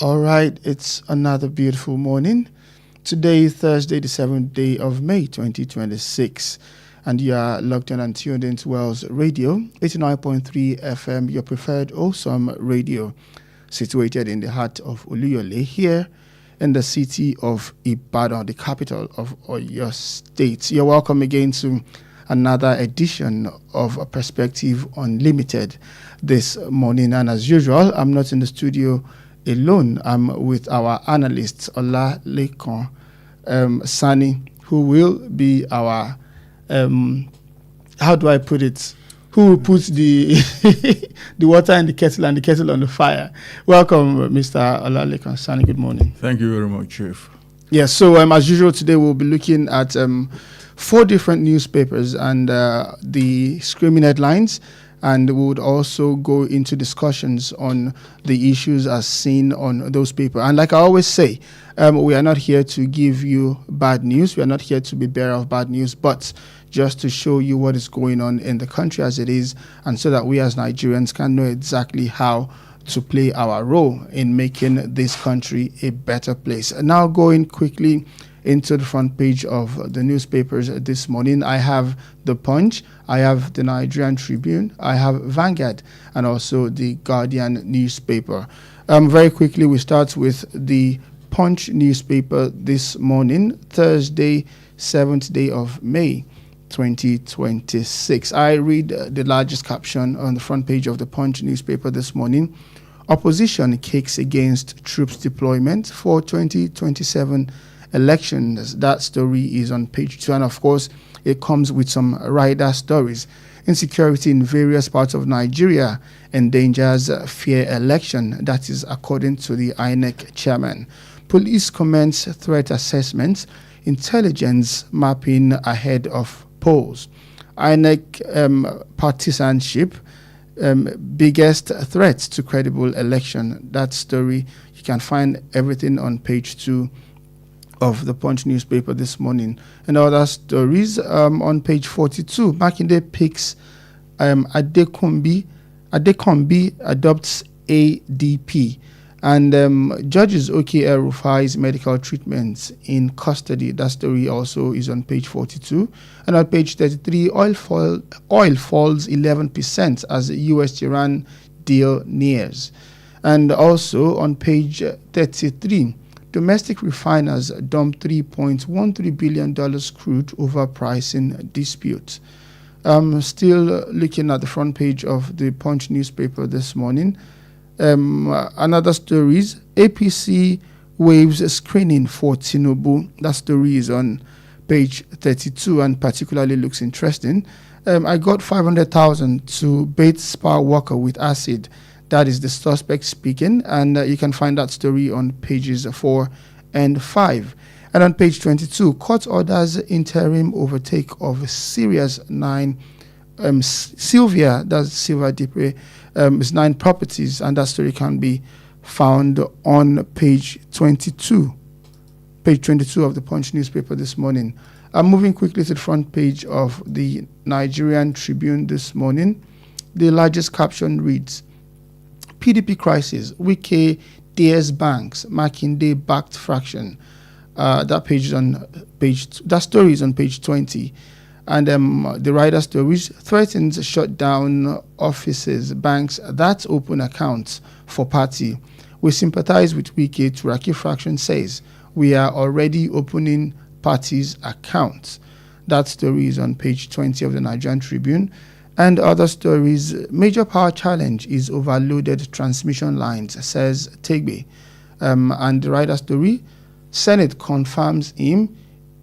All right, it's another beautiful morning. Today is Thursday, the 7th day of May 2026, and you are logged on and tuned into Wells Radio, 89.3 FM, your preferred awesome radio, situated in the heart of Olawole, here in the city of Ibadan, the capital of Oyo State. You're welcome again to another edition of Perspective Unlimited this morning, and as usual, I'm not in the studio alone. I'm with our analyst, Olawole Sani, who will be our, how do I put it? Who will put the the water in the kettle and the kettle on the fire. Welcome, Mr. Olawole Sani. Good morning. Thank you very much, Chief. Yes, so as usual, today we'll be looking at 4 different newspapers and the screaming headlines. And we would also go into discussions on the issues as seen on those papers. And like I always say, we are not here to give you bad news. We are not here to be bearer of bad news, but just to show you what is going on in the country as it is, and so that we as Nigerians can know exactly how to play our role in making this country a better place. Now going quickly into the front page of the newspapers this morning, I have The Punch, I have the Nigerian Tribune, I have Vanguard, and also the Guardian newspaper. Very quickly, we start with the Punch newspaper this morning, Thursday, 7th day of May, 2026. I read the largest caption on the front page of the Punch newspaper this morning. Opposition kicks against troops deployment for 2027 elections. That story is on page 2, and of course it comes with some rider stories. Insecurity in various parts of Nigeria endangers fair election. That is according to the INEC chairman. Police commence threat assessments, intelligence mapping ahead of polls. INEC partisanship, biggest threat to credible election. That story, you can find everything on page 2 of the Punch newspaper this morning. And other stories on page 42, Makinde picks Adekombi adopts ADP, and judges OKL Rufai's medical treatments in custody. That story also is on page 42. And on page 33, oil falls 11% as the US-Iran deal nears. And also on page 33, domestic refiners dump $3.13 billion crude over pricing dispute. Still looking at the front page of the Punch newspaper this morning. Another story is APC waives screening for Tinubu. That story is on page 32 and particularly looks interesting. I got 500,000 to bait spa worker with acid. That is the suspect speaking, and you can find that story on pages 4 and 5. And on page 22, court orders interim overtake of Syria's 9 Sylvia, that's Silva Dipre, is 9 properties, and that story can be found on page 22. Page 22 of the Punch newspaper this morning. I'm moving quickly to the front page of the Nigerian Tribune this morning. The largest caption reads, PDP crisis, Wike dares banks, Makinde backed fraction. That page is on page. That story is on page 20, and the writer stories threatens shut down offices, banks that open accounts for party. We sympathize with Wike. Turaki fraction says we are already opening parties' accounts. That story is on page 20 of the Nigerian Tribune. And other stories, major power challenge is overloaded transmission lines, says Tegbe. And the writer story, Senate confirms him,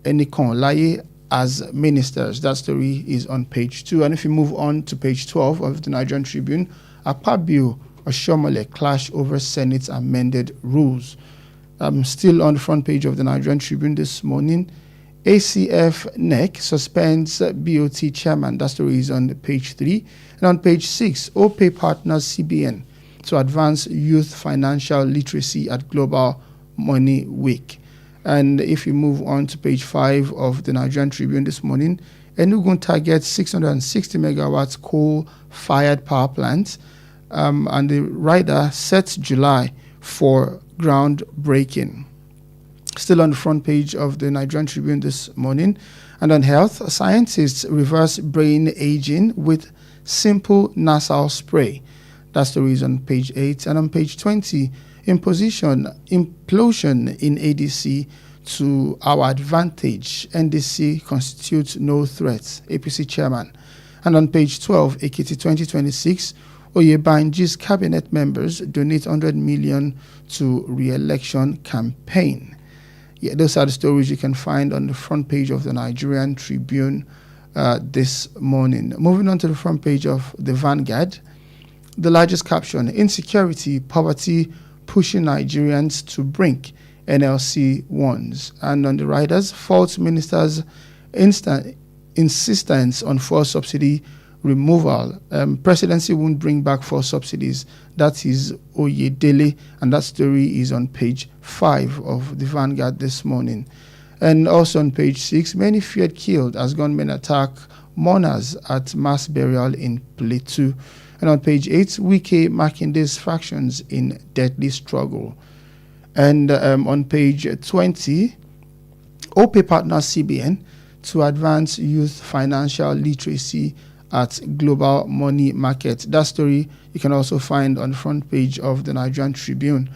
Enikon Laye, as ministers. That story is on page 2. And if you move on to page 12 of the Nigerian Tribune, Akpabio Oshomole clash over Senate's amended rules. Still on the front page of the Nigerian Tribune this morning, ACF NEC suspends BOT chairman. That story is on page 3. And on page 6, OPay partners CBN to advance youth financial literacy at Global Money Week. And if you move on to page 5 of the Nigerian Tribune this morning, Enugu targets 660 megawatts coal-fired power plants. And the rider sets July for groundbreaking. Still on the front page of the Nigerian Tribune this morning. And on health, scientists reverse brain aging with simple nasal spray. That story is on page 8. And on page 20, implosion in ADC to our advantage. NDC constitutes no threat, APC chairman. And on page 12, Ekiti 2026, Oyebanji's cabinet members donate 100 million to re-election campaign. Yeah, those are the stories you can find on the front page of the Nigerian Tribune this morning. Moving on to the front page of the Vanguard, the largest caption, insecurity, poverty pushing Nigerians to brink, NLC warns. And on the riders, false ministers' insistence on fuel subsidy removal. Presidency won't bring back fuel subsidies. That is Oyedele, and that story is on page 5 of the Vanguard this morning. And also on page 6, many feared killed as gunmen attack mourners at mass burial in Plateau. And on page 8, Wike Makinde's factions in deadly struggle. And on page 20, OPE partners CBN to advance youth financial literacy at global money market. That story you can also find on the front page of the Nigerian Tribune.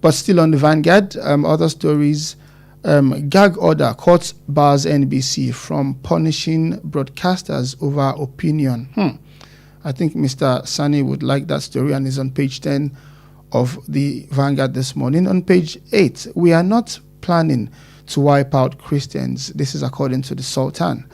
But still on the Vanguard, other stories, gag order, court bars NBC from punishing broadcasters over opinion. I think Mr. Sani would like that story, and is on page 10 of the Vanguard this morning. On page 8, we are not planning to wipe out Christians. This is according to the Sultan.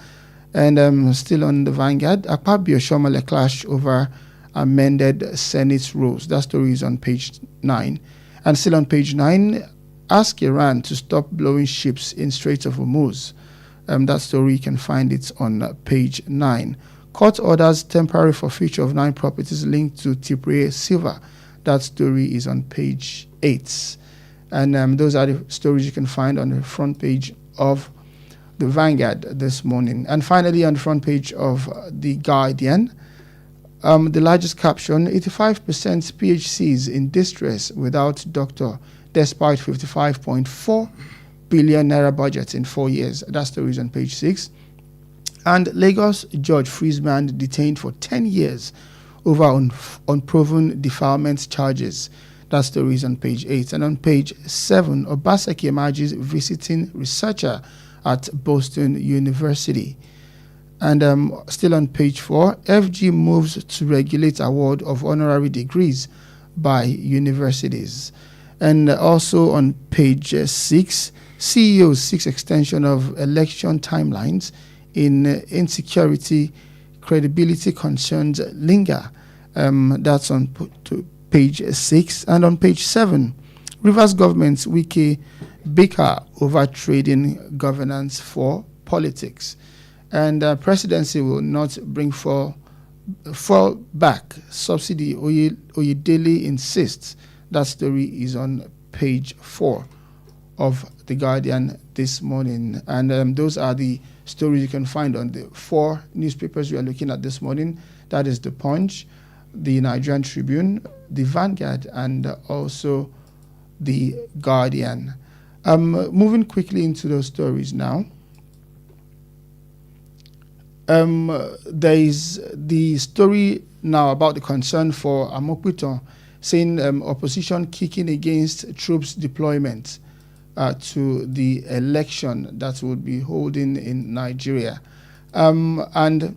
And still on the Vanguard, Akpabio Shomale clash over amended Senate rules. That story is on page 9. And still on page 9, ask Iran to stop blowing ships in Strait of Hormuz. That story, you can find it on page 9. Court orders temporary forfeiture of 9 properties linked to Tipre Silva. That story is on page 8. And those are the stories you can find on the front page of the Vanguard this morning. And finally, on the front page of the Guardian, the largest caption, 85% PHCs in distress without doctor, despite 55.4 billion naira budget in 4 years. That's the reason, page 6. And Lagos judge frees man detained for 10 years over unproven defilement charges. That's the reason, page 8. And on page 7, Obaseki emerges visiting researcher at Boston University. And still on page 4, FG moves to regulate award of honorary degrees by universities. And also on page 6, CEO seeks extension of election timelines in insecurity, credibility concerns linger. That's on page 6. And on page 7, Rivers government Wike bicker over trading governance for politics. And presidency will not bring fall back subsidy. Oyedele insists. That story is on page 4 of The Guardian this morning. And those are the stories you can find on the 4 newspapers we are looking at this morning. That is The Punch, the Nigerian Tribune, the Vanguard, and also the Guardian. Moving quickly into those stories now. There is the story now about the concern for Amopiton, saying opposition kicking against troops deployment to the election that would be holding in Nigeria. And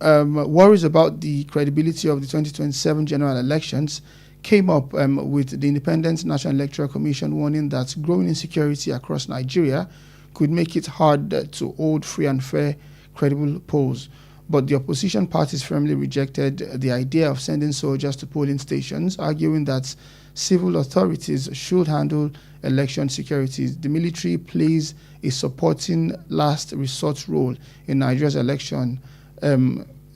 worries about the credibility of the 2027 general elections came up with the Independent National Electoral Commission warning that growing insecurity across Nigeria could make it hard to hold free and fair, credible polls. But the opposition parties firmly rejected the idea of sending soldiers to polling stations, arguing that civil authorities should handle election security. The military plays a supporting last resort role in Nigeria's election,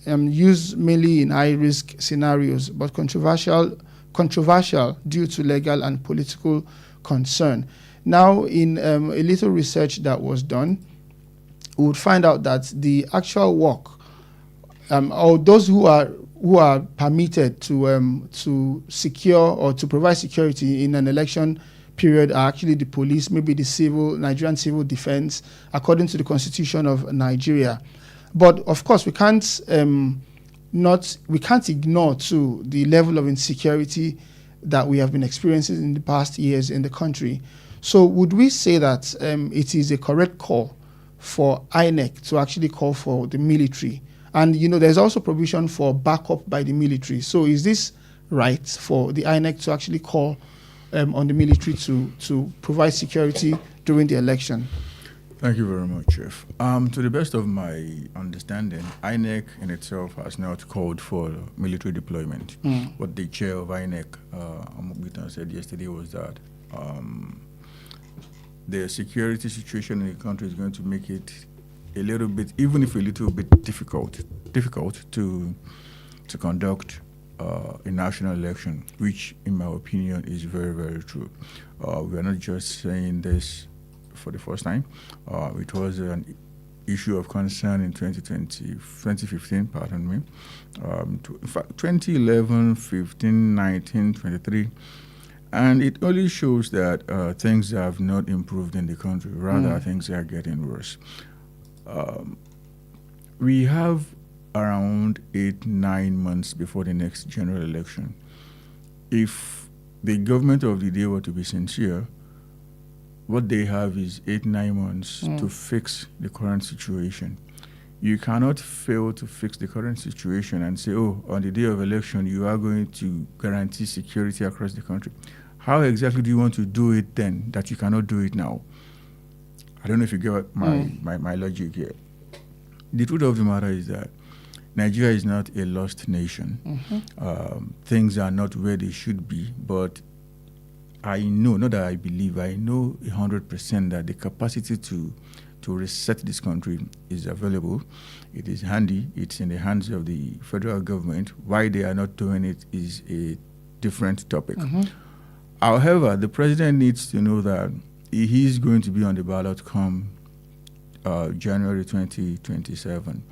used mainly in high-risk scenarios, but controversial due to legal and political concern. Now, in a little research that was done, we would find out that the actual work, or those who are who are permitted to secure or to provide security in an election period are actually the police, maybe the Nigerian civil defense, according to the Constitution of Nigeria. But of course, we can't ignore too the level of insecurity that we have been experiencing in the past years in the country. So would we say that it is a correct call for INEC to actually call for the military? And, there's also provision for backup by the military. So is this right for the INEC to actually call on the military to provide security during the election? Thank you very much, Chief. To the best of my understanding, INEC in itself has not called for military deployment. What the chair of INEC, Amogbitan, said yesterday was that the security situation in the country is going to make it a little bit, even if a little bit difficult to conduct a national election, which, in my opinion, is very, very true. We are not just saying this for the first time. It was an issue of concern in 2015, pardon me. In fact, 2011, 15, 19, 23. And it only shows that things have not improved in the country. Rather, things are getting worse. We have around 8-9 months before the next general election. If the government of the day were to be sincere, what they have is 8-9 months to fix the current situation. You cannot fail to fix the current situation and say, oh, on the day of election, you are going to guarantee security across the country. How exactly do you want to do it then that you cannot do it now? I don't know if you get my logic here. The truth of the matter is that Nigeria is not a lost nation. Things are not where they should be, but I know, not that I believe, I know 100% that the capacity to reset this country is available. It is handy. It's in the hands of the federal government. Why they are not doing it is a different topic. However, the president needs to know that he is going to be on the ballot come January 2027.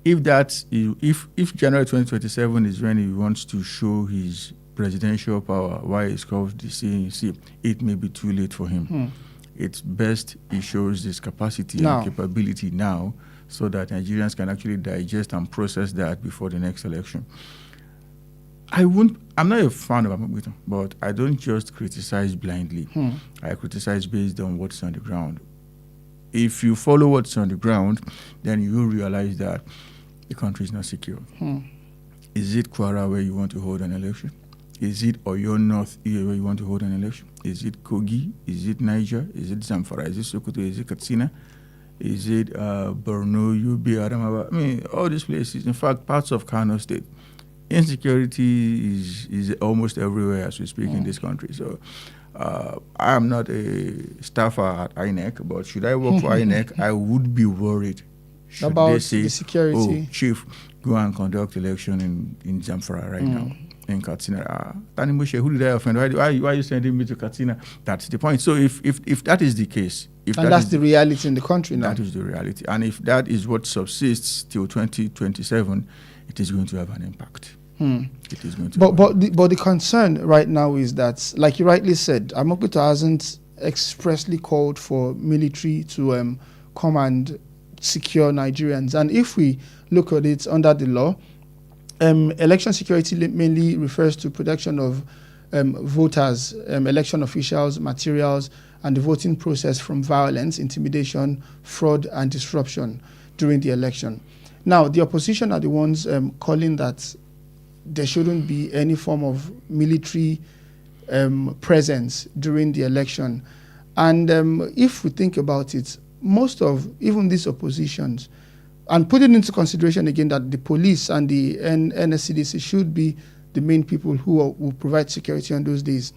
If January 2027 is when he wants to show his presidential power, why it's called the CNC, it may be too late for him. It's best he shows this capacity and capability now, so that Nigerians can actually digest and process that before the next election. I'm not a fan of Amogbitan, but I don't just criticize blindly. I criticize based on what's on the ground. If you follow what's on the ground, then you will realize that the country is not secure. Is it Kwara where you want to hold an election? Is it Oyo North here where you want to hold an election? Is it Kogi? Is it Niger? Is it Zamfara? Is it Sokoto? Is it Katsina? Is it Borno, Yobe, Adamawa? I mean, all these places, in fact, parts of Kano State. Insecurity is almost everywhere as we speak in this country. So I am not a staffer at INEC, but should I work for INEC, I would be worried. Should about they say, the security? Oh, Chief, go and conduct election in Zamfara right now, in Katsina. Tanimoshe, who did I offend? Why are you sending me to Katsina? That's the point. So if that is the case, that's the reality in the country now. That is the reality. And if that is what subsists till 2027, it is going to have an impact. It is going to. But the concern right now is that, like you rightly said, Amogbitan hasn't expressly called for military to come and secure Nigerians. And if we look at it under the law, election security mainly refers to protection of voters, election officials, materials, and the voting process from violence, intimidation, fraud, and disruption during the election. Now, the opposition are the ones calling that there shouldn't be any form of military presence during the election. And if we think about it, most of even these oppositions, and putting into consideration again that the police and the NSCDC should be the main people who will provide security on those days.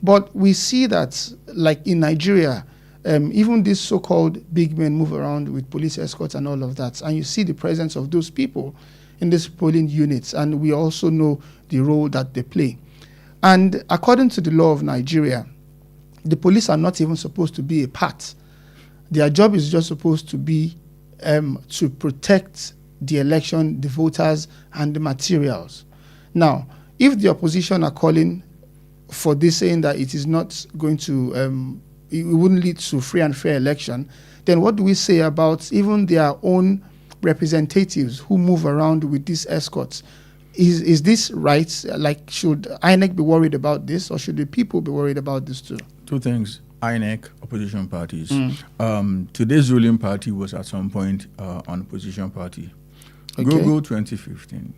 But we see that, like in Nigeria, even these so-called big men move around with police escorts and all of that. And you see the presence of those people in these polling units. And we also know the role that they play. And according to the law of Nigeria, the police are not even supposed to be a part. Their job is just supposed to be to protect the election, the voters, and the materials. Now, if the opposition are calling for this, saying that it is not going to, it wouldn't lead to free and fair election, then what do we say about even their own representatives who move around with these escorts? Is this right? Like, should INEC be worried about this, or should the people be worried about this too? Two things. INEC, opposition parties. Today's ruling party was at some point an opposition party. Okay. Google 2015,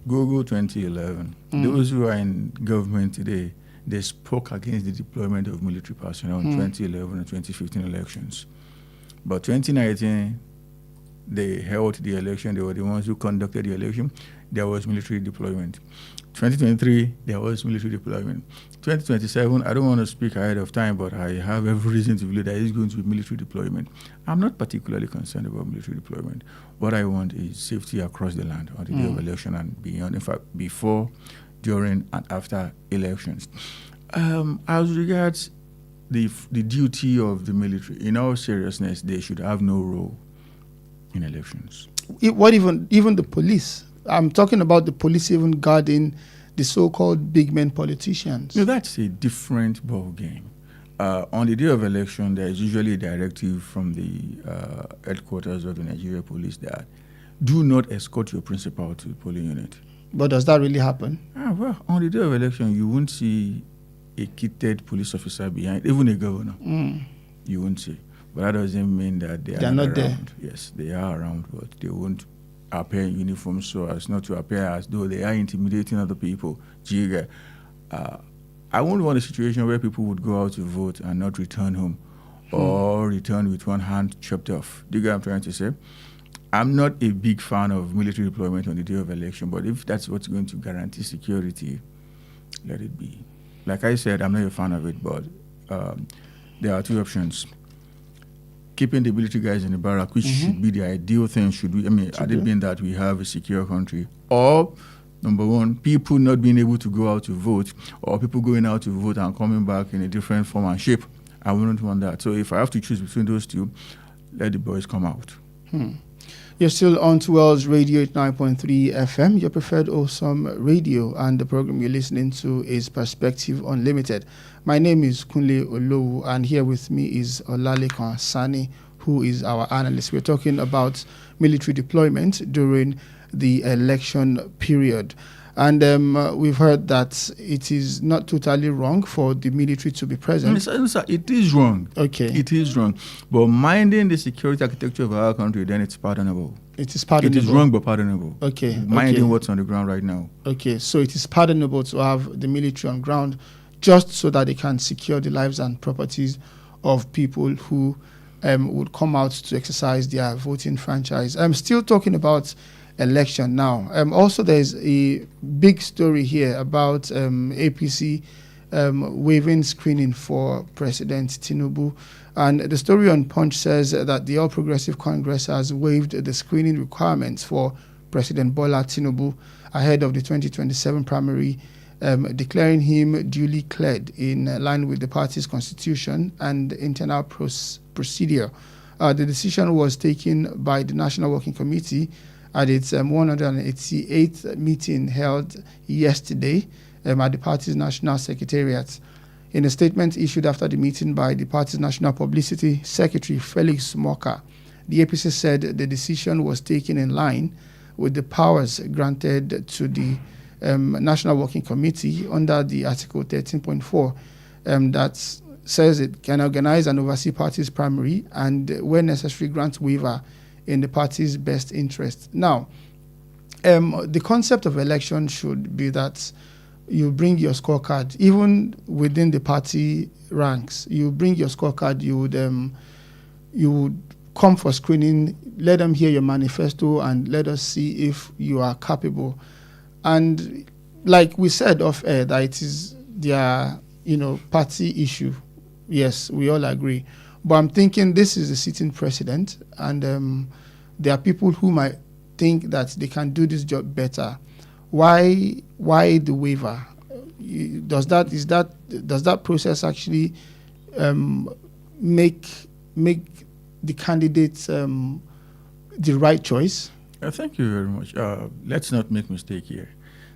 Google 2011. Those who are in government today, they spoke against the deployment of military personnel in 2011 and 2015 elections. But 2019, they held the election. They were the ones who conducted the election. There was military deployment. 2023, there was military deployment. 2027, I don't want to speak ahead of time, but I have every reason to believe that it's going to be military deployment. I'm not particularly concerned about military deployment. What I want is safety across the land on the day of election and beyond. In fact, before, during, and after elections. As regards the duty of the military, in all seriousness, they should have no role in elections. Even the police? I'm talking about the police even guarding the so-called big men politicians. No, that's a different ball game. On the day of election, there is usually a directive from the headquarters of the Nigeria Police that do not escort your principal to the polling unit. But does that really happen? Well, on the day of election, you won't see a kitted police officer behind, even a governor. You won't see. But that doesn't mean that they are not around. There. Yes, they are around, but they won't appear in uniform so as not to appear as though they are intimidating other people. I won't want a situation where people would go out to vote and not return home or return with one hand chopped off. Do you get what I'm trying to say? I'm not a big fan of military deployment on the day of election, but if that's what's going to guarantee security, let it be. Like I said, I'm not a fan of it, but there are two options. Keeping the military guys in the barrack, which should be the ideal thing, had it been that we have a secure country. Or, number one, people not being able to go out to vote, or people going out to vote and coming back in a different form and shape. I wouldn't want that. So if I have to choose between those two, let the boys come out. You're still on to Wells Radio 89.3 FM, your preferred awesome radio, and the program you're listening to is Perspective Unlimited. My name is Kunle Olowu, and here with me is Olalekan Sani, who is our analyst. We're talking about military deployment during the election period. And we've heard that it is not totally wrong for the military to be present. It is wrong. Okay. It is wrong. But minding the security architecture of our country, then it's pardonable. It is pardonable. It is wrong but pardonable. Okay. Minding what's on the ground right now. Okay, so it is pardonable to have the military on ground just so that they can secure the lives and properties of people who would come out to exercise their voting franchise. I'm still talking about election now. Also, there's a big story here about APC waiving screening for President Tinubu. And the story on Punch says that the All Progressive Congress has waived the screening requirements for President Bola Tinubu ahead of the 2027 primary, declaring him duly cleared in line with the party's constitution and internal procedure. The decision was taken by the National Working Committee at its 188th meeting held yesterday at the party's national secretariat. In a statement issued after the meeting by the party's national publicity secretary, Felix Moka, the APC said the decision was taken in line with the powers granted to the National Working Committee under the Article 13.4 that says it can organize and oversee party's primary and, where necessary, grant waiver in the party's best interest. Now, the concept of election should be that you bring your scorecard, even within the party ranks. You bring your scorecard. You would come for screening. Let them hear your manifesto and let us see if you are capable. And like we said off air, that it is their party issue. Yes, we all agree. But I'm thinking this is a sitting president, and there are people who might think that they can do this job better. Why the waiver? Does that process actually make the candidates the right choice? Thank you very much. Let's not make mistake here.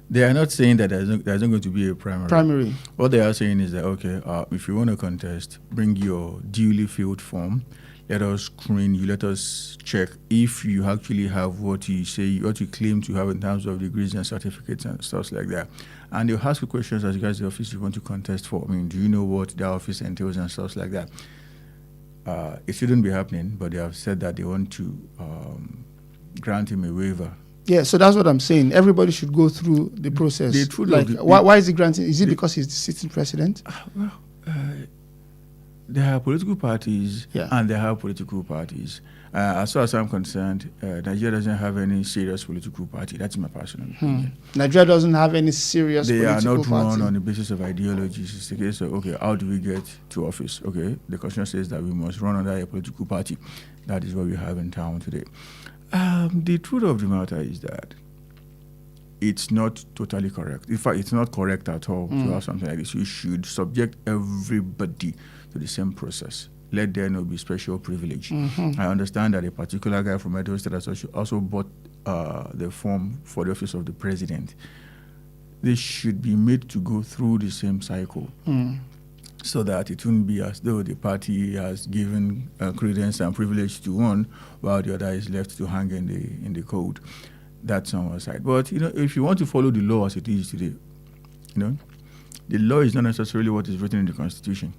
They are not saying that there's not going to be a primary. What they are saying is that, okay, if you want to contest, bring your duly filled form. Let us screen you. Let us check if you actually have what you say, what you claim to have in terms of degrees and certificates and stuff like that. And they'll ask you questions as regards the office you want to contest for. I mean, do you know what the office entails and stuff like that? It shouldn't be happening, but they have said that they want to grant him a waiver. Yeah, so that's what I'm saying. Everybody should go through the process. Why is he granting? Is it because he's the sitting president? There are political parties and there are political parties. As far as I'm concerned, Nigeria doesn't have any serious political party. That's my personal opinion. Nigeria doesn't have any serious political party. They are not run on the basis of ideologies. It's the case of, okay, how do we get to office? Okay, the constitution says that we must run under a political party. That is what we have in town today. The truth of the matter is that it's not totally correct. In fact, it's not correct at all to have something like this. You should subject everybody to the same process. Let there not be special privilege. I understand that a particular guy from Edo State also bought the form for the office of the president. They should be made to go through the same cycle. So that it wouldn't be as though the party has given credence and privilege to one, while the other is left to hang in the cold. That's on one side. But if you want to follow the law as it is today, the law is not necessarily what is written in the Constitution.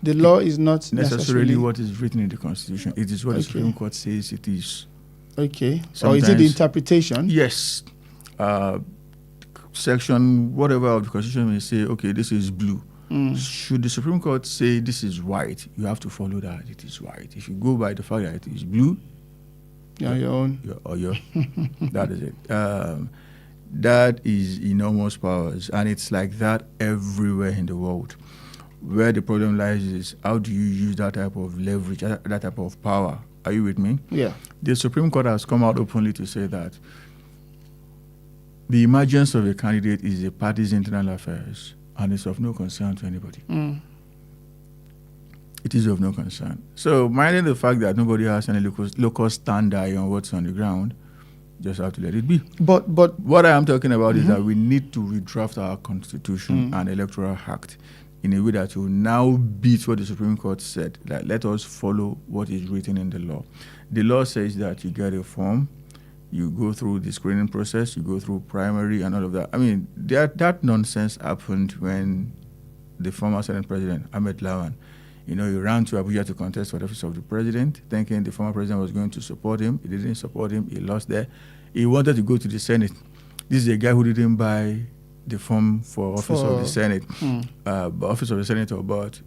The law is not necessarily what is written in the Constitution. It is what the Supreme Court says it is. Okay. Or is it the interpretation? Yes. Section whatever of the Constitution may say, okay, this is blue. Should the Supreme Court say this is white, you have to follow that it is white. If you go by the fact that it is blue, you're your own. That is it. That is enormous powers, and it's like that everywhere in the world. Where the problem lies is, how do you use that type of leverage, that type of power? Are you with me? Yeah. The Supreme Court has come out openly to say that the emergence of a candidate is a party's internal affairs, and it's of no concern to anybody. It is of no concern. So, minding the fact that nobody has any local standard on what's on the ground, just have to let it be. But what I am talking about is that we need to redraft our Constitution and Electoral Act in a way that will now beat what the Supreme Court said, that let us follow what is written in the law. The law says that you get a form, you go through the screening process, you go through primary and all of that. I mean, that nonsense happened when the former Senate President, Ahmed Lawan, he ran to Abuja to contest for the office of the president, thinking the former president was going to support him. He didn't support him. He lost there. He wanted to go to the Senate. This is a guy who didn't buy the form for office of the Senate, office of the senator, but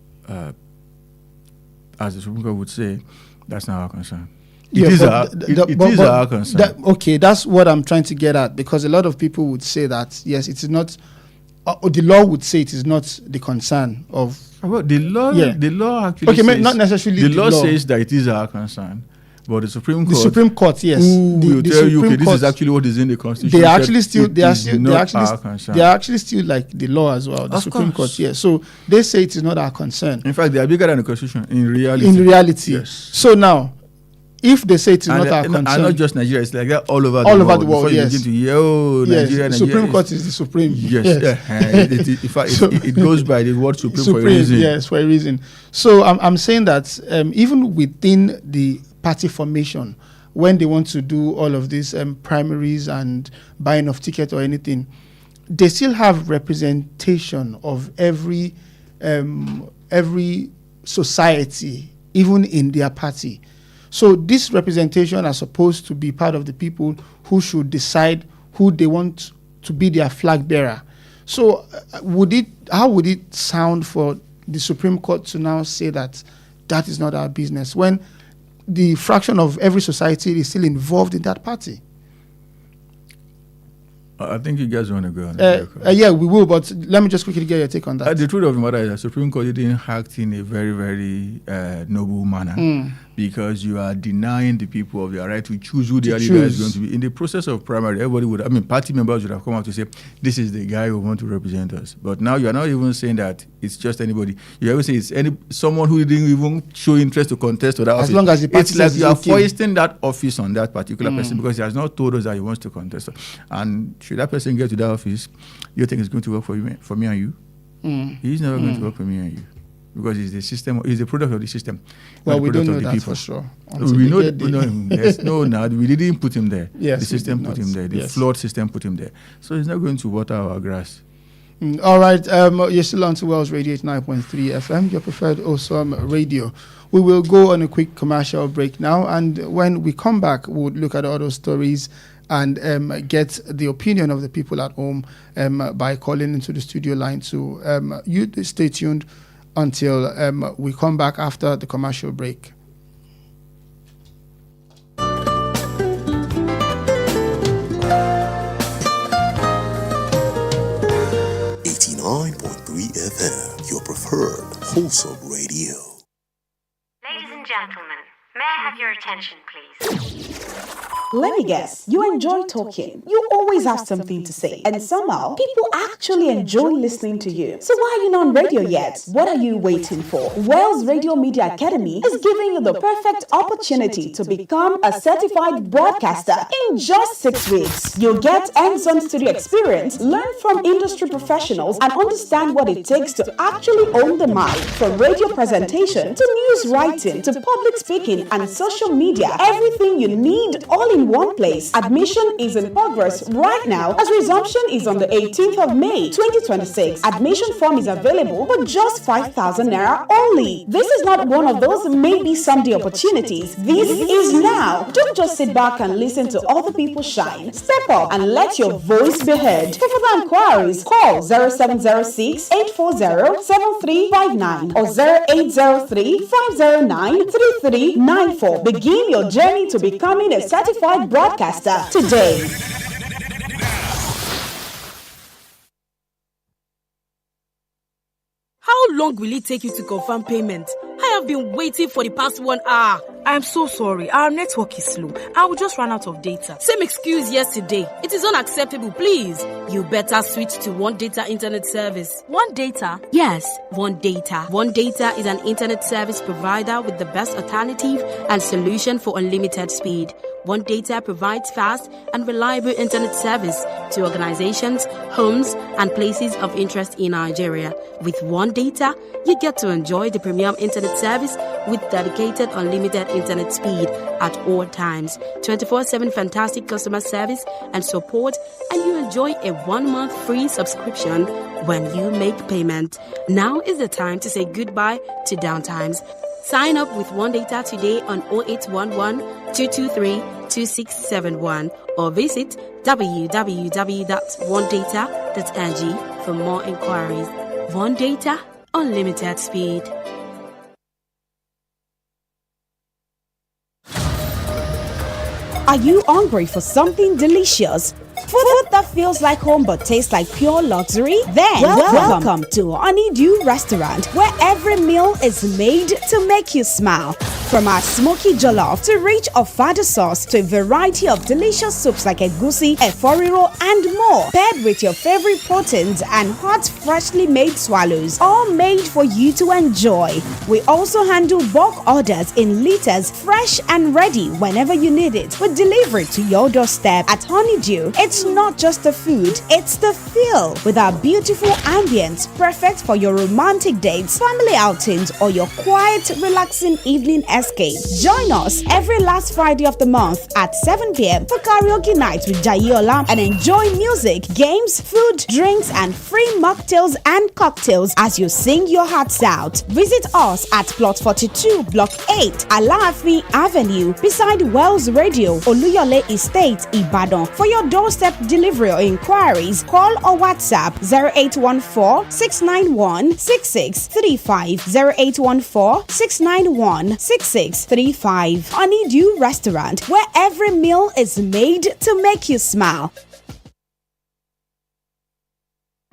as the Supreme Court would say, that's not our concern. It is our concern. Okay, that's what I'm trying to get at, because a lot of people would say that, yes, it is not, the law would say it is not the concern of... Well, the law actually says... not necessarily the law says that it is our concern. But the Supreme Court, yes, will tell you, okay, this is actually what is in the Constitution. They are actually still like the law as well. The Supreme Court, yes. So they say it is not our concern. In fact, they are bigger than the Constitution in reality. Yes. So now, if they say it is not our concern, and not just Nigeria, it's like that all over the world. Before yes. You begin to hear, Nigeria, the Supreme Court is the Supreme. Yes. In fact, it goes by the word Supreme for a reason. Yes, for a reason. So I'm saying that even within the party formation, when they want to do all of these primaries and buying of ticket or anything, they still have representation of every society, even in their party. So this representation are supposed to be part of the people who should decide who they want to be their flag bearer. So how would it sound for the Supreme Court to now say that that is not our business, when the fraction of every society is still involved in that party? I think you guys want to go on the record. Yeah, we will, but let me just quickly get your take on that. The truth of the matter is the Supreme Court didn't act in a very, very noble manner because you are denying the people of their right to choose who their leader is going to be. In the process of primary, party members would have come out to say, this is the guy who wants to represent us. But now you are not even saying that it's just anybody. You are even saying it's someone who didn't even show interest to contest to that office. As long as the party it's like you are okay. foisting that office on that particular person because he has not told us that he wants to contest. And should that person get to that office, you think it's going to work for me and you? He's never going to work for me and you because it's the system. It's the product of the system. Well, we don't know that for sure. We know. We didn't put him there. Yes, the system put him there. The flawed system put him there. So he's not going to water our grass. All right. You're still on to Wells Radio 89.3 FM, your preferred awesome radio. We will go on a quick commercial break now, and when we come back, we'll look at all those stories and get the opinion of the people at home by calling into the studio line. So you stay tuned until we come back after the commercial break. FM, your preferred wholesome radio. Ladies and gentlemen, may I have your attention, please? Let me guess, you enjoy talking. You always have something to say. And somehow, people actually enjoy listening to you. So why are you not on radio yet? What are you waiting for? Wells Radio Media Academy is giving you the perfect opportunity to become a certified broadcaster in just 6 weeks. You'll get hands-on studio experience, learn from industry professionals, and understand what it takes to actually own the mic. From radio presentation to news writing to public speaking and social media, everything you need all in one place. Admission is in progress right now as resumption is on the 18th of May 2026. Admission form is available for just 5,000 naira only. This is not one of those maybe someday opportunities. This is now. Don't just sit back and listen to other people shine. Step up and let your voice be heard. For further inquiries, call 0706 840 7359 or 0803 509 3394. Begin your journey to becoming a certified broadcaster today. How long will it take you to confirm payment? I have been waiting for the past 1 hour. I am so sorry. Our network is slow. I will just run out of data. Same excuse yesterday. It is unacceptable, please. You better switch to One Data Internet Service. One Data? Yes, One Data. One Data is an internet service provider with the best alternative and solution for unlimited speed. One Data provides fast and reliable internet service to organizations, homes, and places of interest in Nigeria. With One Data, you get to enjoy the premium internet service with dedicated unlimited internet speed at all times, 24/7 fantastic customer service and support, and you enjoy a 1-month free subscription when you make payment. Now is the time to say goodbye to downtimes. Sign up with One Data today on 0811 223 2671 or visit www.onedata.ng for more inquiries. One Data, unlimited speed. Are you hungry for something delicious? Food that feels like home but tastes like pure luxury? Then welcome to Honeydew Restaurant, where every meal is made to make you smile. From our smoky jollof to rich ofada sauce to a variety of delicious soups like egusi, eforiro, and more, paired with your favorite proteins and hot, freshly made swallows, all made for you to enjoy. We also handle bulk orders in liters, fresh and ready whenever you need it, with delivery to your doorstep. At Honeydew, it's not just the food, it's the feel. With our beautiful ambience, perfect for your romantic dates, family outings, or your quiet, relaxing evening escape. Join us every last Friday of the month at 7 p.m. for karaoke night with Jayola and enjoy music, games, food, drinks, and free mocktails and cocktails as you sing your hearts out. Visit us at Plot 42, Block 8, Alaafin Avenue, beside Wells Radio, Oluyole Estate, Ibadan. For your doorstep delivery or inquiries, call or WhatsApp 0814-691-6635, 0814-691-6635. Honeydew Restaurant, where every meal is made to make you smile.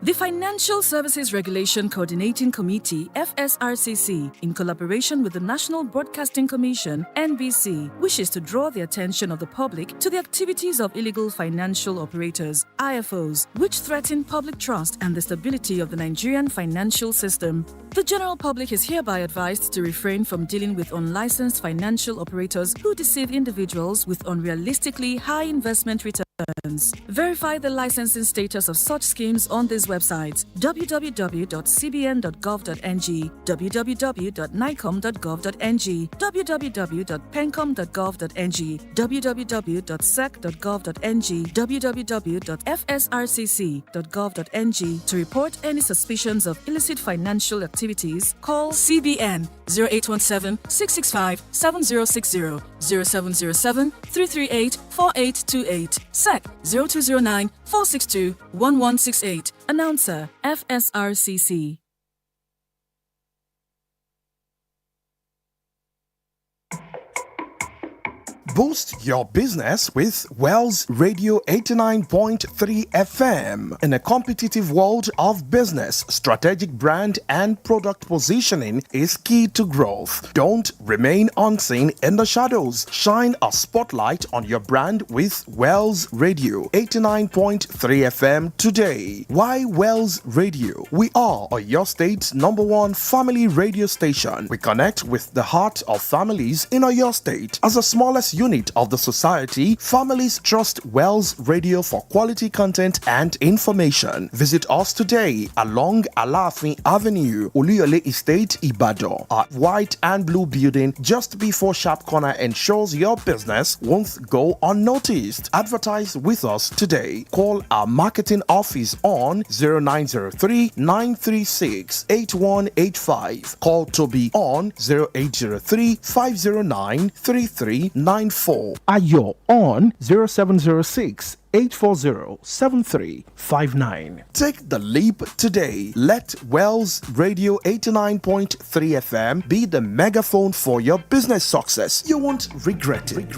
The Financial Services Regulation Coordinating Committee, FSRCC, in collaboration with the National Broadcasting Commission, NBC, wishes to draw the attention of the public to the activities of illegal financial operators, IFOs, which threaten public trust and the stability of the Nigerian financial system. The general public is hereby advised to refrain from dealing with unlicensed financial operators who deceive individuals with unrealistically high investment returns. Verify the licensing status of such schemes on these websites: www.cbn.gov.ng, www.nicom.gov.ng, www.pencom.gov.ng, www.sec.gov.ng, www.fsrcc.gov.ng. To report any suspicions of illicit financial activities, call CBN 0817 665 7060, 0707 338 4828, SEC 0209 462 1168. Announcer, FSRCC. Boost your business with Wells Radio 89.3 FM. In a competitive world of business, strategic brand and product positioning is key to growth. Don't remain unseen in the shadows. Shine a spotlight on your brand with Wells Radio 89.3 FM today. Why Wells Radio? We are your state's #1 family radio station. We connect with the heart of families in your state. As the smallest unit of the society, families trust Wells Radio for quality content and information. Visit us today along Alafin Avenue, Oluyole Estate, Ibadan. Our white and blue building just before Sharp Corner ensures your business won't go unnoticed. Advertise with us today. Call our marketing office on 0903 936 8185. Call Toby on 0803 509 3394. Ayo on 0706 840-7359. Take the leap today. Let Wells Radio 89.3 FM be the megaphone for your business success. You won't regret it.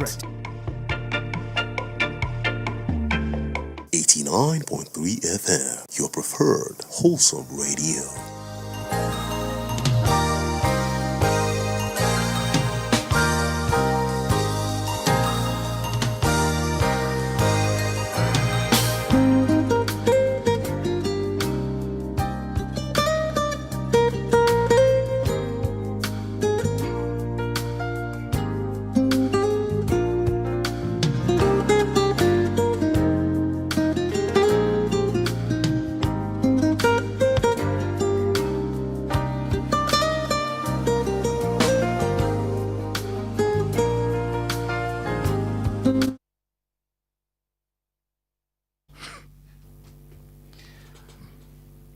89.3 FM, your preferred wholesome radio.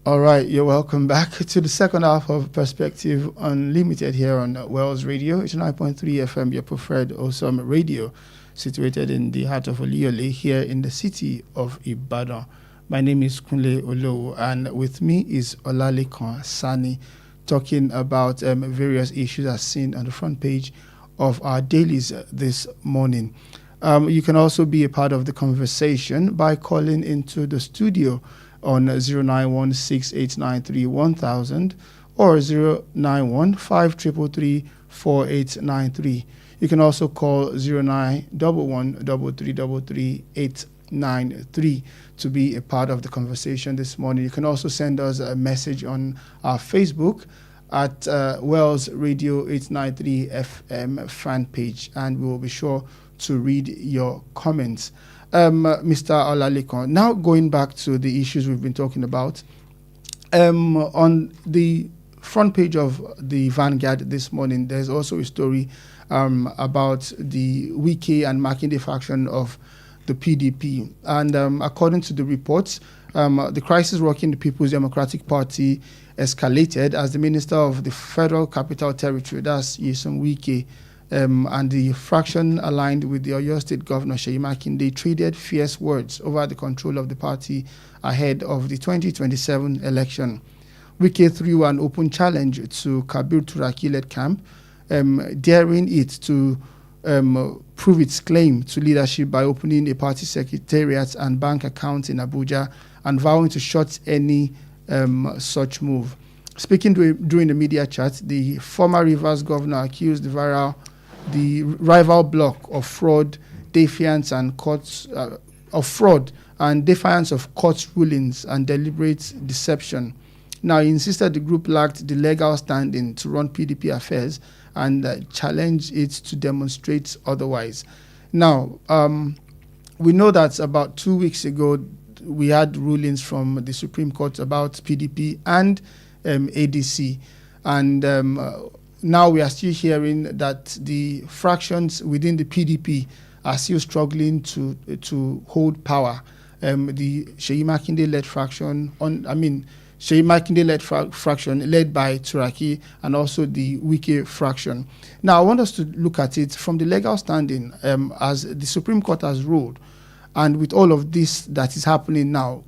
All right, you're welcome back to the second half of Perspective Unlimited here on Wells Radio, 89.3 FM, your preferred awesome radio, situated in the heart of Oluyole here in the city of Ibadan. My name is Kunle Olowo, and with me is Olalekan Sani, talking about various issues as seen on the front page of our dailies this morning. You can also be a part of the conversation by calling into the studio on 09168931,000 or 09153334893. You can also call 0911333393 to be a part of the conversation this morning. You can also send us a message on our Facebook at Wells Radio 893 FM fan page, and we will be sure to read your comments. Mr. Olalekan, now going back to the issues we've been talking about, on the front page of the Vanguard this morning, there's also a story about the Wike and Makinde faction of the PDP. And according to the reports, the crisis rocking the People's Democratic Party escalated as the Minister of the Federal Capital Territory, that's Nyesom Wike, and the fraction aligned with the Oyo State Governor Seyi Makinde traded fierce words over the control of the party ahead of the 2027 election. Wike threw an open challenge to Kabir Turaki-led camp, daring it to prove its claim to leadership by opening a party secretariat and bank account in Abuja and vowing to shut any such move. Speaking during the media chat, the former Rivers governor accused the rival bloc of fraud, defiance, and courts defiance of court rulings and deliberate deception. Now, he insisted the group lacked the legal standing to run PDP affairs and challenged it to demonstrate otherwise. Now, we know that about 2 weeks ago, we had rulings from the Supreme Court about PDP and ADC. And now we are still hearing that the fractions within the PDP are still struggling to hold power. The Seyi Makinde-led fraction, Seyi Makinde-led fraction led by Turaki, and also the Wike fraction. Now, I want us to look at it from the legal standing as the Supreme Court has ruled, and with all of this that is happening now,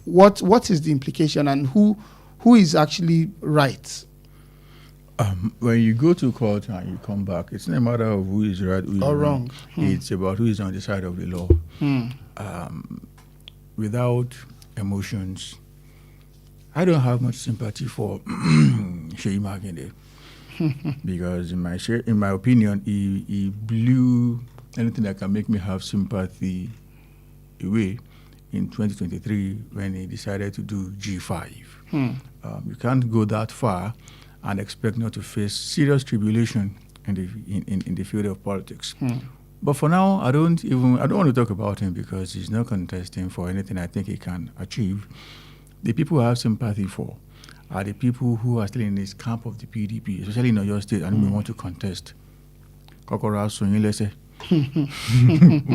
what is the implication, and who is actually right? When you go to court and you come back, it's not a matter of who is right, who is wrong. It's about who is on the side of the law. Without emotions, I don't have much sympathy for Seyi Makinde because, in my opinion, he blew anything that can make me have sympathy away in 2023 when he decided to do G5. You can't go that far and expect not to face serious tribulation in the field of politics. But for now, I don't want to talk about him because he's not contesting for anything I think he can achieve. The people I have sympathy for are the people who are still in this camp of the PDP, especially in Oyo State, and we want to contest. Kokora Sonyilese.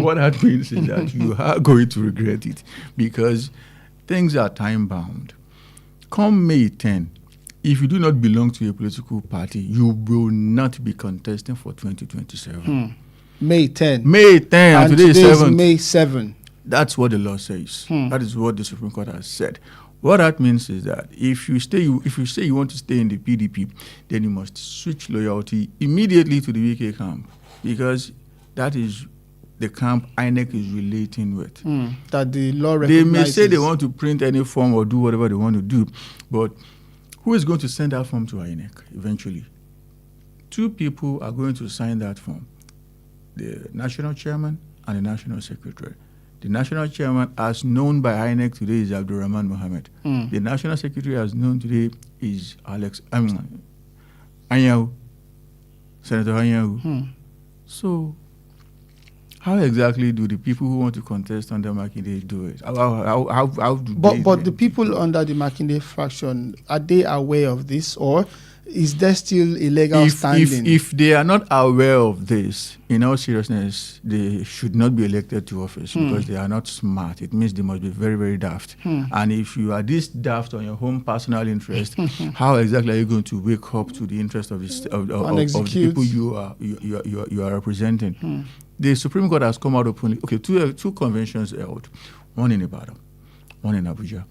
What that means is that you are going to regret it because things are time-bound. Come May 10, if you do not belong to a political party, you will not be contesting for 2027. May 10. May 10, and today is 7. May 7. That's what the law says. That is what the Supreme Court has said. What that means is that if you say you want to stay in the PDP, then you must switch loyalty immediately to the WK camp because that is the camp INEC is relating with. That the law recognizes. They may say they want to print any form or do whatever they want to do, but who is going to send that form to INEC eventually? Two people are going to sign that form, the national chairman and the national secretary. The national chairman, as known by INEC today, is Abdurrahman Mohammed. The national secretary, as known today, is Anyanwu, Senator Anyanwu. So, how exactly do the people who want to contest under Makinde do it? How do they? But the people under the Makinde faction, are they aware of this, or is there still a legal standing? If they are not aware of this, in all seriousness, they should not be elected to office because they are not smart. It means they must be very, very daft. And if you are this daft on your own personal interest, how exactly are you going to wake up to the interest of the people you are representing? The Supreme Court has come out openly. Okay, two conventions held, one in Ibadan, one in Abuja.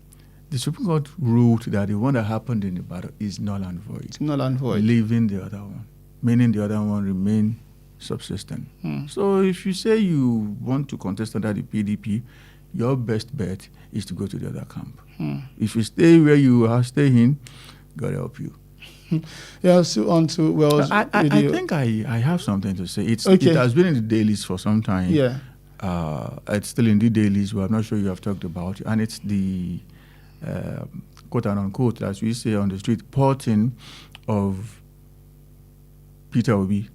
The Supreme Court ruled that the one that happened in Ibadan is null and void. It's null and void. Leaving the other one, meaning the other one remain subsistent. So if you say you want to contest under the PDP, your best bet is to go to the other camp. If you stay where you are staying, God help you. Yeah, so on to Wells I think I have something to say. It has been in the dailies for some time. Yeah. It's still in the dailies, but I'm not sure you have talked about it. And it's the quote and unquote, as we say on the street, porting of Peter Obi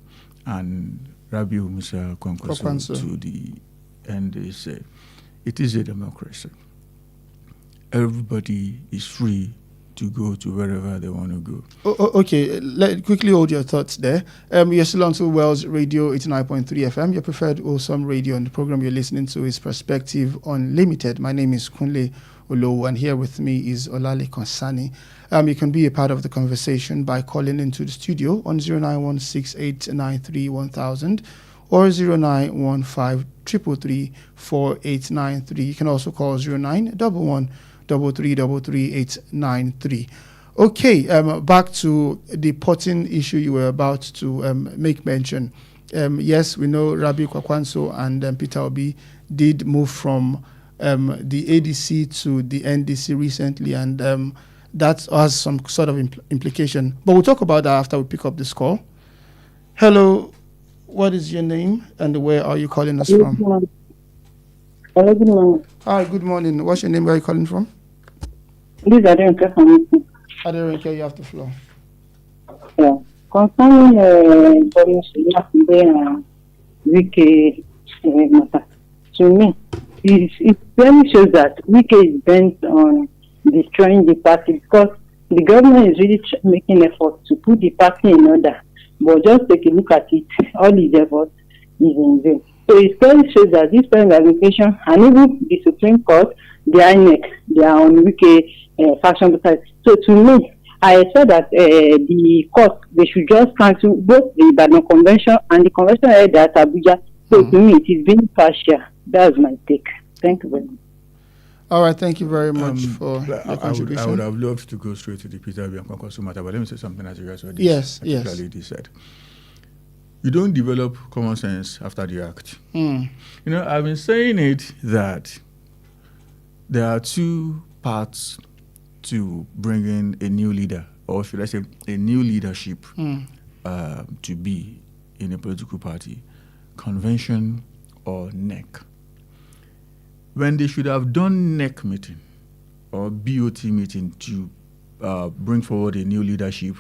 and Rabiu Musa Kwankwaso to the NDC. It is a democracy. Everybody is free to go to wherever they want to go. Okay, quickly hold your thoughts there. You're still on to Wells Radio 89.3 FM, your preferred awesome radio, and the program you're listening to is Perspective Unlimited. My name is Kunle Olawole, and here with me is Olale Konsani. You can be a part of the conversation by calling into the studio on 09168931000 or 0915334893. You can also call 0911333393. Okay, back to the porting issue you were about to make mention. Yes, we know Rabiu Kwankwaso and Peter Obi did move from the ADC to the NDC recently, and that has some sort of implication. But we'll talk about that after we pick up this call. Hello, what is your name and where are you calling us from? Hello, good morning. Hi, good morning. What's your name? Where are you calling from? This is Adenke from Adenke, you have the floor. Yeah. Concerning Wike matter, to me, it really shows that Wike is bent on destroying the party because the government is really making efforts to put the party in order. But just take a look at it, all his efforts is in vain. So it clearly shows that this kind of application, and even the Supreme Court, the INEC, they are on Wike faction side. So to me, I said that the court, they should just cancel both the Ibadan Convention and the convention held at Abuja. So to me, it is being partial. That's my take. Thank you very much. All right, thank you very much for your contribution. I would have loved to go straight to the Peter Obi and Kwankwaso matter, but let me say something as regards what this lady said. You don't develop common sense after the act. You know, I've been saying it that there are two parts to bringing a new leader, or should I say a new leadership to be in a political party, convention or NEC. When they should have done NEC meeting or BOT meeting to bring forward a new leadership,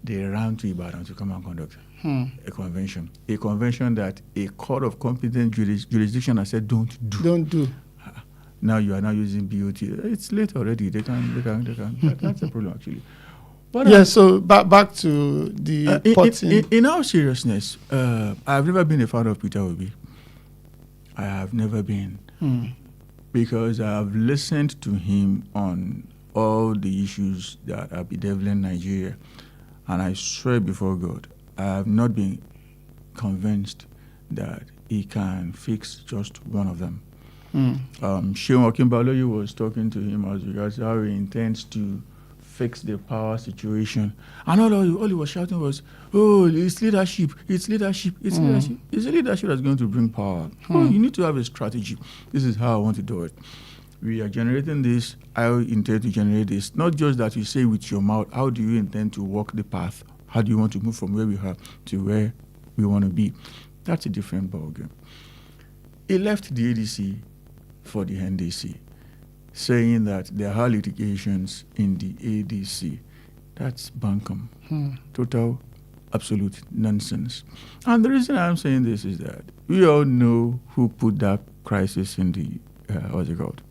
they ran to Ibadan to come and conduct a convention. A convention that a court of competent jurisdiction has said don't do. Don't do. Now you are now using BOT. It's late already. They can. That's a problem actually. But so back to the in all seriousness, I've never been a fan of Peter Obi. I have never been. Because I have listened to him on all the issues that are bedeviling Nigeria, and I swear before God, I have not been convinced that he can fix just one of them. Sheon Okinbaloyi was talking to him as regards how he intends to fix the power situation, and all he was shouting was, "Oh, it's leadership! It's leadership! It's leadership! It's the leadership that's going to bring power." Oh, you need to have a strategy. This is how I want to do it. We are generating this. I intend to generate this. Not just that you say with your mouth. How do you intend to walk the path? How do you want to move from where we are to where we want to be? That's a different ballgame. He left the ADC for the NDC, saying that there are litigations in the ADC. That's bunkum. Total, absolute nonsense. And the reason I'm saying this is that we all know who put that crisis in the, what's it called?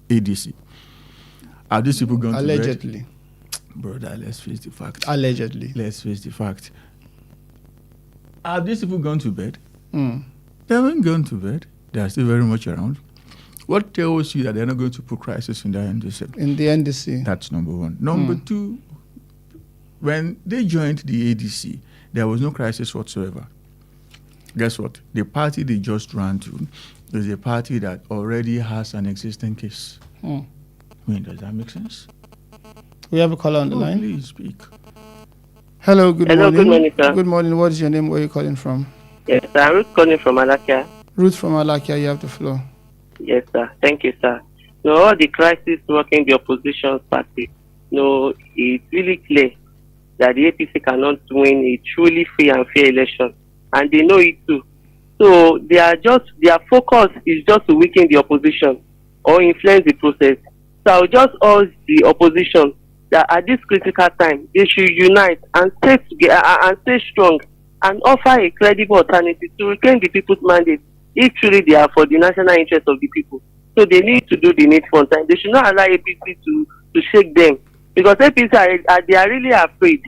ADC. Are these people going allegedly to bed? Brother, let's face the fact. Allegedly. Let's face the fact. Are these people gone to bed? They haven't gone to bed. They are still very much around. What tells you that they're not going to put crisis in the NDC? In the NDC. That's number one. Number two, when they joined the ADC, there was no crisis whatsoever. Guess what? The party they just ran to is a party that already has an existing case. I mean, does that make sense? We have a caller on the line. Please speak. Hello, good morning. Good morning, sir. Good morning. What is your name? Where are you calling from? Yes, sir. I'm Ruth calling from Alakia. Ruth from Alakia, you have the floor. Yes, sir. Thank you, sir. All the crisis working the opposition party, it's really clear that the APC cannot win a truly free and fair election, and they know it too. So their focus is just to weaken the opposition or influence the process. So I will just urge the opposition that at this critical time they should unite and stay together and stay strong and offer a credible alternative to regain the people's mandate if truly they are for the national interest of the people. So they need to do the needful on time. They should not allow APC to shake them, because APC they are really afraid.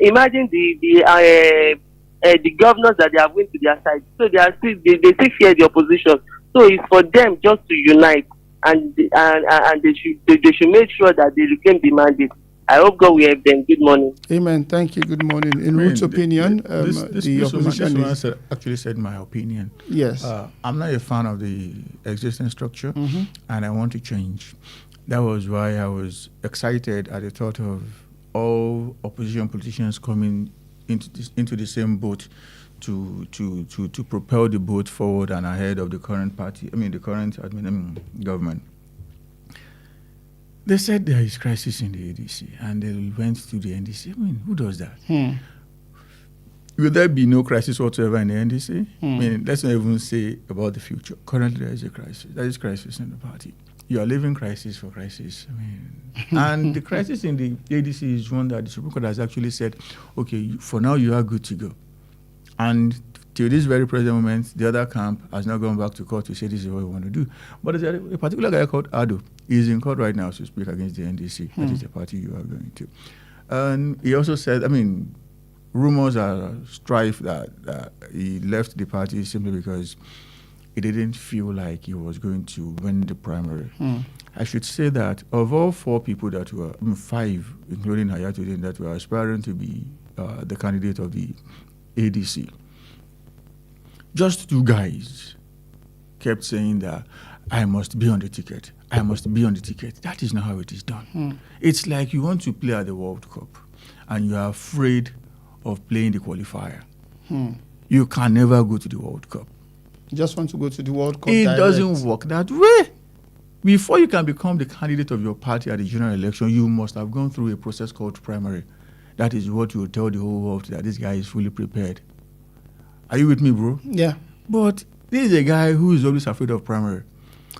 Imagine the governors that they have went to their side. So they still fear the opposition. So it's for them just to unite and they should make sure that they reclaim the mandate. I hope God will help them. Good morning. Amen. Thank you. Good morning. In Ruth's opinion, the opposition actually said my opinion. Yes. I'm not a fan of the existing structure, and I want to change. That was why I was excited at the thought of all opposition politicians coming into the same boat to propel the boat forward and ahead of the current government. They said there is crisis in the ADC, and they went to the NDC. I mean, who does that? Will there be no crisis whatsoever in the NDC? I mean, let's not even say about the future. Currently, there is a crisis. There is crisis in the party. You are living crisis for crisis. I mean, and the crisis in the ADC is one that the Supreme Court has actually said, okay, for now you are good to go. And till this very present moment, the other camp has not gone back to court to say this is what we want to do. But there's a particular guy called Ado. He's in court right now to speak against the NDC. That is the party you are going to. And he also said, I mean, rumors are strife that he left the party simply because he didn't feel like he was going to win the primary. I should say that of all 4 people that were, 5, including Hayatuddin, that were aspiring to be the candidate of the ADC, just 2 guys kept saying that I must be on the ticket. I must be on the ticket. That is not how it is done. It's like you want to play at the World Cup and you are afraid of playing the qualifier. You can never go to the World Cup. You just want to go to the World Cup It direct. doesn't work that way. Before you can become the candidate of your party at the general election, you must have gone through a process called primary. That is what you will tell the whole world, that this guy is fully prepared. Are you with me, bro? Yeah. But this is a guy who is always afraid of primary.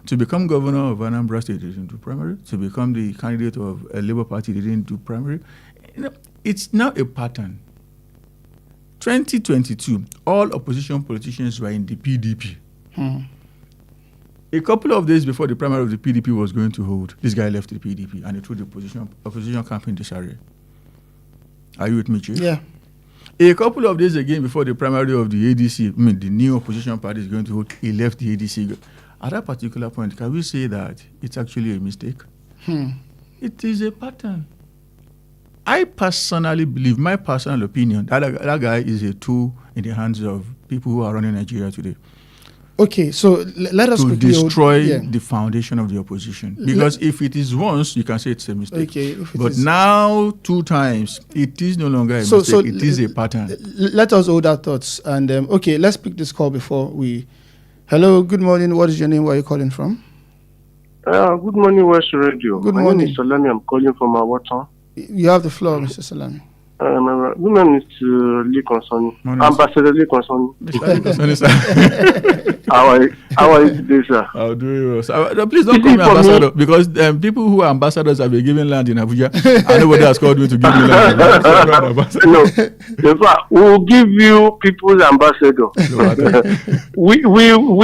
To become governor of Anambra State, he didn't do primary. To become the candidate of a Labour Party, he didn't do primary. You know, it's now a pattern. 2022, all opposition politicians were in the PDP. A couple of days before the primary of the PDP was going to hold, this guy left the PDP and he threw the opposition camp in disarray. Are you with me, Chief? Yeah. A couple of days again before the primary of the ADC, the new opposition party is going to hold, he left the ADC. At that particular point, can we say that it's actually a mistake? It is a pattern. I personally believe, my personal opinion, that guy is a tool in the hands of people who are running Nigeria today. Okay, so let us to destroy the foundation of the opposition. Because if it is once, you can say it's a mistake. Okay, but now 2 times, it is no longer a mistake. It is a pattern. Let us hold our thoughts. And okay, let's pick this call before we... Hello, good morning. What is your name? Where are you calling from? Good morning, West Radio. Good morning. My name is Salami. I'm calling from Awatan. You have the floor, Mr. Salami. Good morning, Mr. Lee Consoni. Ambassador Lee Consoni. How are you today, sir? I'll do it. So, please don't call me ambassador, because people who are ambassadors have been given land in Abuja. And nobody has called me to give me land. No, in fact, we'll give you people's ambassador. we will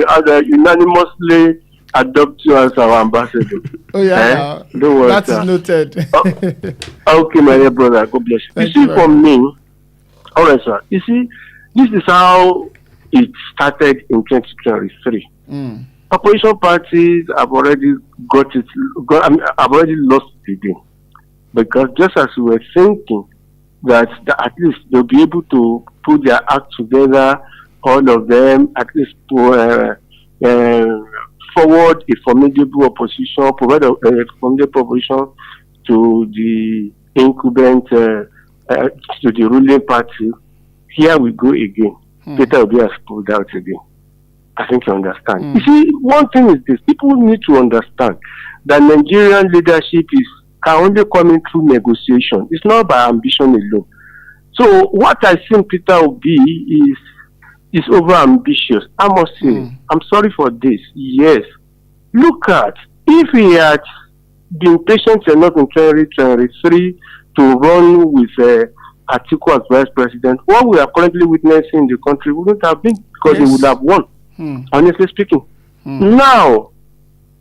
either unanimously adopt you as our ambassador. Oh yeah, don't worry, that is noted. Okay, my dear brother, God bless you. You see, for me, all right, sir. You see, this is how it started in 2023. Opposition parties have already have already lost the game, because just as we were thinking that at least they'll be able to put their act together, all of them, at least to forward a formidable opposition, provide a formidable opposition to the incumbent, to the ruling party. Here we go again. Peter Obi has pulled out again. I think you understand. You see, one thing is this: people need to understand that Nigerian leadership can only come in through negotiation. It's not by ambition alone. So what I think Peter Obi is over ambitious. I must say, I'm sorry for this. Yes. Look at, if he had been patient enough in 2023 to run with Atiku as vice president, what we are currently witnessing in the country wouldn't have been, because he would have won, honestly speaking. Now,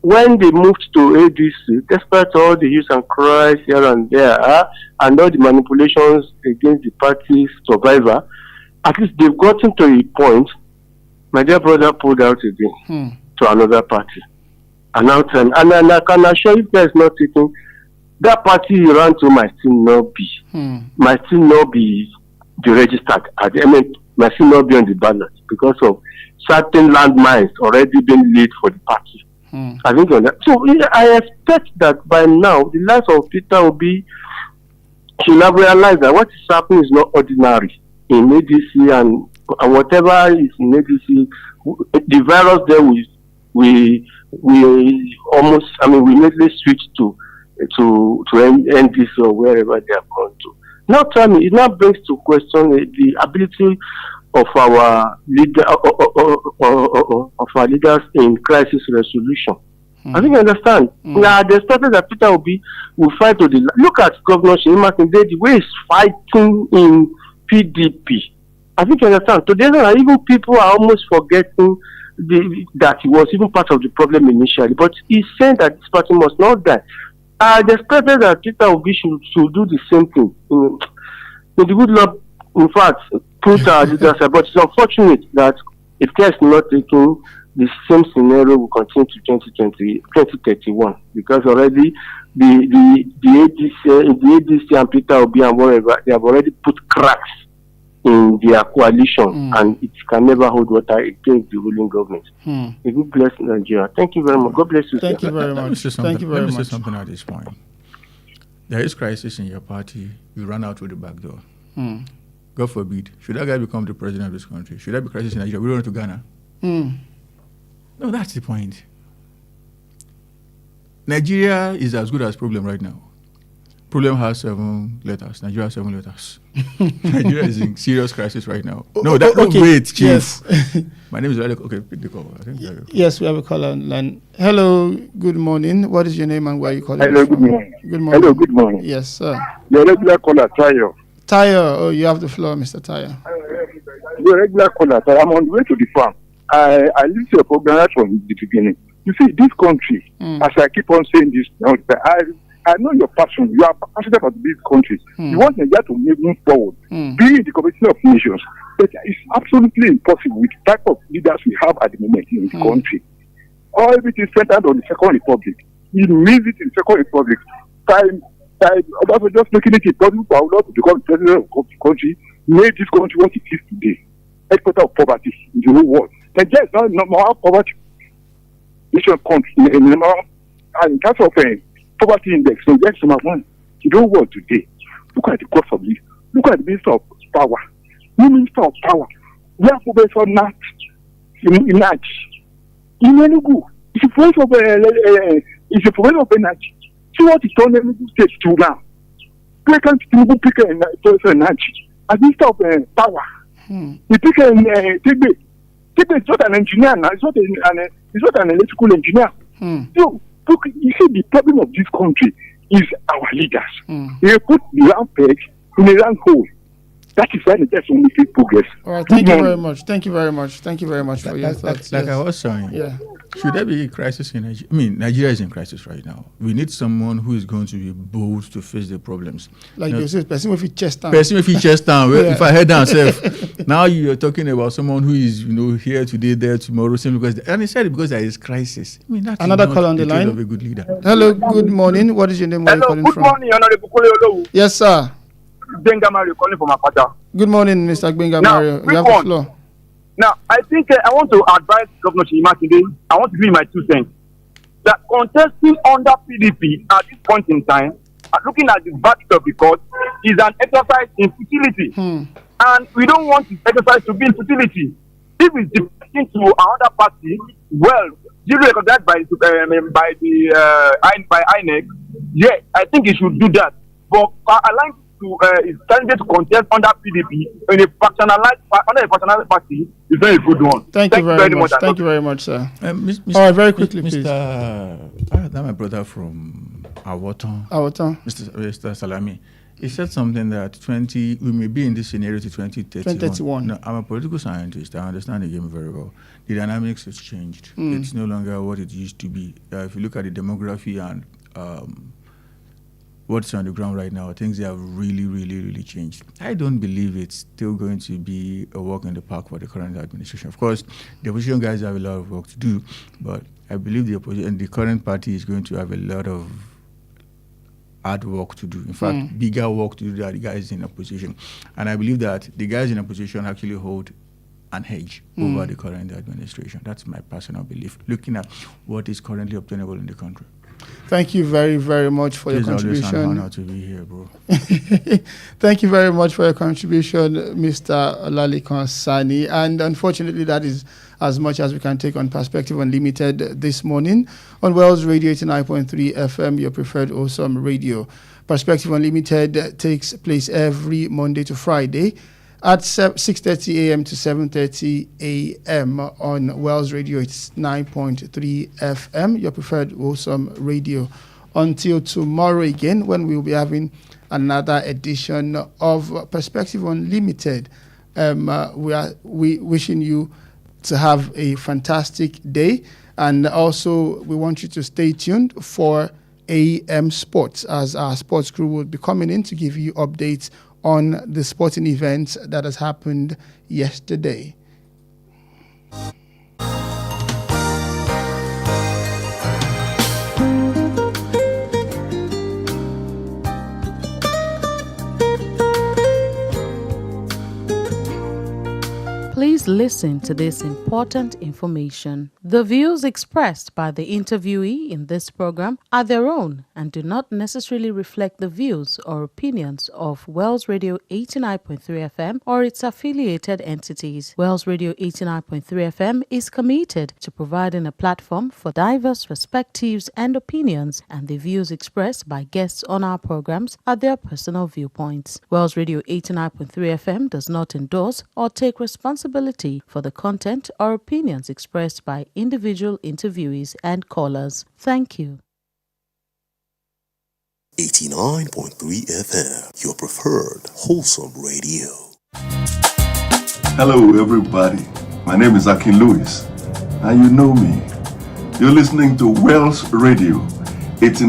when they moved to ADC, despite all the hues and cries here and there, and all the manipulations against the party's survivor, at least they've gotten to a point. My dear brother pulled out again to another party. And I can assure you, guys not taking that party you ran to might still not be registered. Might still not be on the ballot because of certain landmines already being laid for the party. I think on that. So I expect that by now the likes of Peter Obi, should have realized that what is happening is not ordinary in ADC and whatever is in ADC. The virus there we almost, we immediately switch to NDC or wherever they have gone to. Now tell me, it now brings to question the ability of our leader of our leaders in crisis resolution. I think you understand. Now they started that Peter Obi will fight to the look at Governor Seyi Makinde, the way he's fighting in PDP. I think you understand. Today, even people are almost forgetting that he was even part of the problem initially. But he's saying that this party must not die. They expected that Peter Obi should do the same thing. The good Lord, in fact, put our leaders, but it's unfortunate that if care is not taken, the same scenario will continue to 2031, because already the ADC and Peter Obi and whatever, they have already put cracks in their coalition, and it can never hold water against the ruling government. May God bless Nigeria. Thank you very much. God bless you. Thank you very much. Thank you very much. Let me say something at this point. There is crisis in your party. You run out through the back door. God forbid. Should that guy become the president of this country? Should there be crisis in Nigeria? We run to Ghana. No, that's the point. Nigeria is as good as problem right now. Problem has 7 letters. Nigeria has 7 letters. Nigeria is in serious crisis right now. No, wait, Chief. Yes. My name is Olawole. Okay, pick the call. I think yes, we have a caller on line. Hello, good morning. What is your name and where are you calling Hello, from? good morning. Good morning. Hello, good morning. Yes, sir. Your regular caller, Tayo. Tayo, oh, you have the floor, Mr. Tayo. Your regular caller, Tayo. I'm on the way to the farm. I listened to your program right from the beginning. You see, this country, as I keep on saying this, I know your passion. You are passionate about this country. You want Nigeria to move forward, be in the Committee of Nations. But it's absolutely impossible with the type of leaders we have at the moment in the country. All everything centered on the Second Republic. He means it in the Second Republic. Just making it impossible for our Lord to become president of the country, made this country what it is today. Headquarters of poverty in the whole world. Nigeria is not more poverty nation country in terms of poverty index. So that's number one. You don't work today. Look at the cost of this. Look at the Minister of Power. New Minister of Power. We have Professor Nat in Enugu. It's a professor of energy. See what is on Enugu State to now. Why can't Tinubu pick Professor Energy as Minister of Power? He pick Tigbe. Tigbe is not an engineer now. It's not an electrical engineer. So, look, you see, the problem of this country is our leaders. They put the round peg in a round hole. That is why there's only progress. All right, thank you very much. Thank you very much. Thank you very much for your thoughts. Like I was saying, should there be a crisis in Nigeria? I mean, Nigeria is in crisis right now. We need someone who is going to be bold to face the problems. Like you said, person with chest down. Person with chest down. If I head down, now you're talking about someone who is, here today, there tomorrow. And he said it because there is crisis. I mean, that's another call on the line. Of a good leader. Hello, good morning. What is your name? Where are you calling from? Morning, Honorable Kule. Yes, sir. Benga Mario calling from Akpata. Good morning, Mr. Benga Mario. You have the floor. Now, I think I want to advise Governor Seyi Makinde. I want to give my 2 cents. That contesting under PDP at this point in time, looking at the verdict of the court, is an exercise in futility. And we don't want this exercise to be in futility. If it's defecting to another party, well, duly recognized by INEC, yeah, I think he should do that. But allowing his candidate to contest under PDP in a factionalized party is not a good one. Thank you very much. Thank you very much, sir. All right, very quickly, please. That's my brother from Awotan. Mr. Salami. He said something that we may be in this scenario to 2031. No, I'm a political scientist. I understand the game very well. The dynamics has changed. It's no longer what it used to be. If you look at the demography and what's on the ground right now, things have really, really, really changed. I don't believe it's still going to be a walk in the park for the current administration. Of course, the opposition guys have a lot of work to do, but I believe the current party is going to have a lot of hard work to do. In fact, bigger work to do than the guys in opposition. And I believe that the guys in opposition actually hold an edge over the current administration. That's my personal belief, looking at what is currently obtainable in the country. Thank you very, very much for your It's always contribution. an honor to be here, bro. Thank you very much for your contribution, Mr. Olalekan Sani. And unfortunately, that is as much as we can take on Perspective Unlimited this morning on Wells Radio 89.3 FM, your preferred awesome radio. Perspective Unlimited takes place every Monday to Friday at 6:30 a.m. to 7:30 a.m. on Wells Radio. It's 9.3 FM, your preferred awesome radio. Until tomorrow again, when we'll be having another edition of Perspective Unlimited. We wishing you to have a fantastic day, and also we want you to stay tuned for AM Sports, as our sports crew will be coming in to give you updates on the sporting events that has happened yesterday. Please listen to this important information. The views expressed by the interviewee in this program are their own and do not necessarily reflect the views or opinions of Wells Radio 89.3 FM or its affiliated entities. Wells Radio 89.3 FM is committed to providing a platform for diverse perspectives and opinions, and the views expressed by guests on our programs are their personal viewpoints. Wells Radio 89.3 FM does not endorse or take responsibility for the content or opinions expressed by individual interviewees and callers. Thank you. 89.3 FM, your preferred wholesome radio. Hello, everybody. My name is Akin Lewis, and you know me. You're listening to Wells Radio 89.